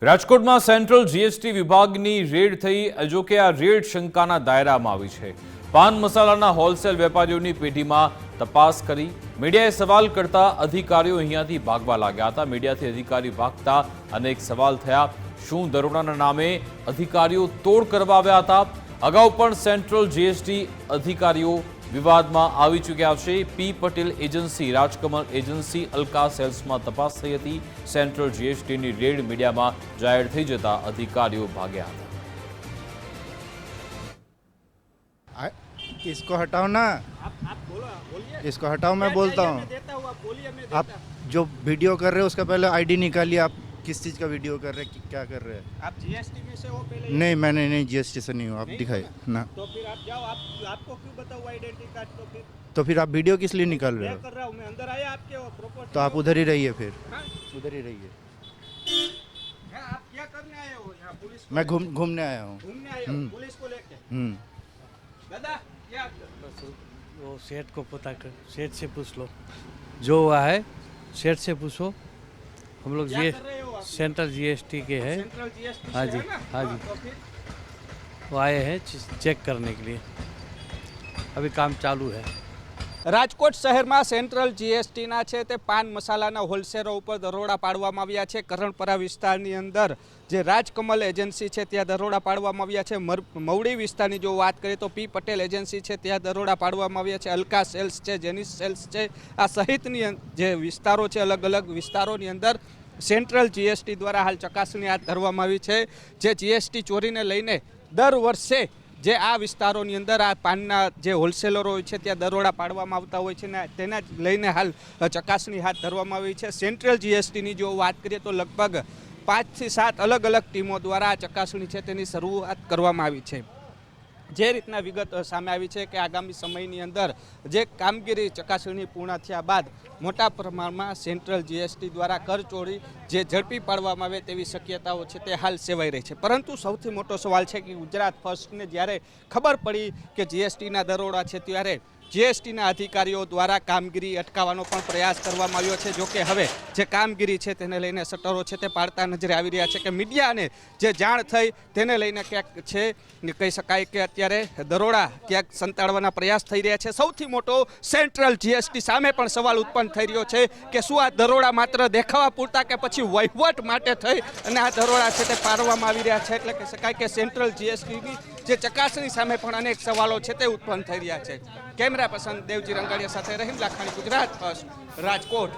રાજકોટમાં central GST વિભાગની red થઈ। જોકે આ રેડ શંકાના દાયરામાં આવી છે। પાન મસાલાના હોલસેલ વેપારીઓની પેઢીમાં તપાસ કરી મીડિયાએ સવાલ કરતા અધિકારીઓ અહીંયાથી ભાગવા લાગ્યા હતા। મીડિયાથી અધિકારી ભાગતા અનેક સવાલ થયા। શું દરોડાના નામે અધિકારીઓ તોડ કરવા આવ્યા હતા? અગાઉ પણ સેન્ટ્રલ જીએસટી અધિકારીઓ વિવાદમાં આવી ચૂક્યા છે। પી પટેલ એજન્સી, રાજકમલ એજન્સી, અલકા સેલ્સમાં તપાસ થઈ હતી। સેન્ટ્રલ જીએસટીની રેડ મીડિયામાં જાહેર થઈ જતા અધિકારીઓ ભાગ્યા હતા। इसको हटाओ ना, आप बोलो, बोलिए। इसको हटाओ, मैं बोलता हूँ। मैं देता हूँ, आप बोलिए, मैं आप देता हूँ। जो वीडियो कर रहे हो उसका पहले आईडी निकालिए। आप किस चीज़ का वीडियो कर रहे हैं, क्या कर रहे हैं? आप जीएसटी में से हो पहले? नहीं, मैंने नहीं, जीएसटी से नहीं हूँ। आप नहीं दिखाइए ना। तो फिर आप जाओ, आपको क्यों बताऊँ आइडेंटिटी कार्ड? तो फिर आप वीडियो किस लिए निकाल रहे मैं हो? कर रहा हूँ, मैं अंदर आया आपके प्रॉपर्टी। तो आप उधर ही रहिए, फिर हाँ? उधर ही रहिए। आप क्या करने आए हो यहाँ? पुलिस को मैं घूमने आया हूँ। घूमने आए हो पुलिस को लेके? दादा क्या? वो सेठ को पता कर, सेठ से पूछ लो, जो हुआ है सेठ से पूछो। हम लोग क्या ये कर रहे हो आप? सेंट्रल जीएसटी के हैं, सेंट्रल जीएसटी हाँ से जी, है ना? हाँ जी। तो फिर वो आए हैं चेक करने के लिए। अभी काम चालू है। રાજકોટ શહેરમાં સેન્ટ્રલ જીએસટીના છે તે પાન મસાલાના હોલસેલરો ઉપર દરોડા પાડવામાં આવ્યા છે। કરણપરા વિસ્તારની અંદર જે રાજકમલ એજન્સી છે ત્યાં દરોડા પાડવામાં આવ્યા છે। મવડી વિસ્તારની જો વાત કરીએ તો પી પટેલ એજન્સી છે ત્યાં દરોડા પાડવામાં આવ્યા છે। અલકા સેલ્સ છે, જેનિસ સેલ્સ છે, આ સહિતની જે વિસ્તારો છે, અલગ અલગ વિસ્તારોની અંદર સેન્ટ્રલ જીએસટી દ્વારા હાલ ચકાસણી હાથ ધરવામાં આવી છે। જે જીએસટી ચોરીને લઈને દર વર્ષે જે આ વિસ્તારોની અંદર આ પાનના જે હોલસેલરો હોય છે ત્યાં દરોડા પાડવામાં આવતા હોય છે ને તેના જ લઈને હાલ ચકાસણી હાથ ધરવામાં આવી છે। સેન્ટ્રલ જીએસટીની જો વાત કરીએ તો લગભગ 5 થી 7 અલગ અલગ ટીમો દ્વારા આ ચકાસણી છે તેની શરૂઆત કરવામાં આવી છે। જે રીતના વિગત સામે આવી છે કે આગામી સમયની અંદર જે કામગીરી ચકાસણી પૂર્ણ થયા બાદ મોટા પ્રમાણમાં સેન્ટ્રલ જીએસટી દ્વારા કરચોરી જે ઝડપી પાડવામાં આવે તેવી શક્યતાઓ છે તે હાલ સેવાઈ રહી છે। પરંતુ સૌથી મોટો સવાલ છે કે ગુજરાત ફર્સ્ટને જ્યારે ખબર પડી કે જીએસટીના દરોડા છે ત્યારે જીએસટીના અધિકારીઓ દ્વારા કામગીરી અટકાવવાનો પણ પ્રયાસ કરવામાં આવ્યો છે। જોકે હવે જે કામગીરી છે તેને લઈને શટરો છે તે પાડતા નજરે આવી રહ્યા છે કે મીડિયાને જે જાણ થઈ તેને લઈને ક્યાંક છે કહી શકાય કે અત્યારે દરોડા ક્યાંક સંતાડવાના પ્રયાસ થઈ રહ્યા છે। સૌથી મોટો સેન્ટ્રલ જીએસટી સામે પણ સવાલ ઉત્પન્ન થઈ રહ્યો છે કે શું આ દરોડા માત્ર દેખાવા પૂરતા કે પછી વહીવટ માટે થઈ અને આ દરોડા છે તે પાડવામાં આવી રહ્યા છે? એટલે કહી શકાય કે સેન્ટ્રલ જીએસટીની જે ચકાસણી સામે પણ અનેક સવાલો છે તે ઉત્પન્ન થઈ રહ્યા છે। કેમેરા પર્સન દેવજી રંગાડિયા સાથે રહીમ લાખાણી, ગુજરાત ફર્સ્ટ, રાજકોટ।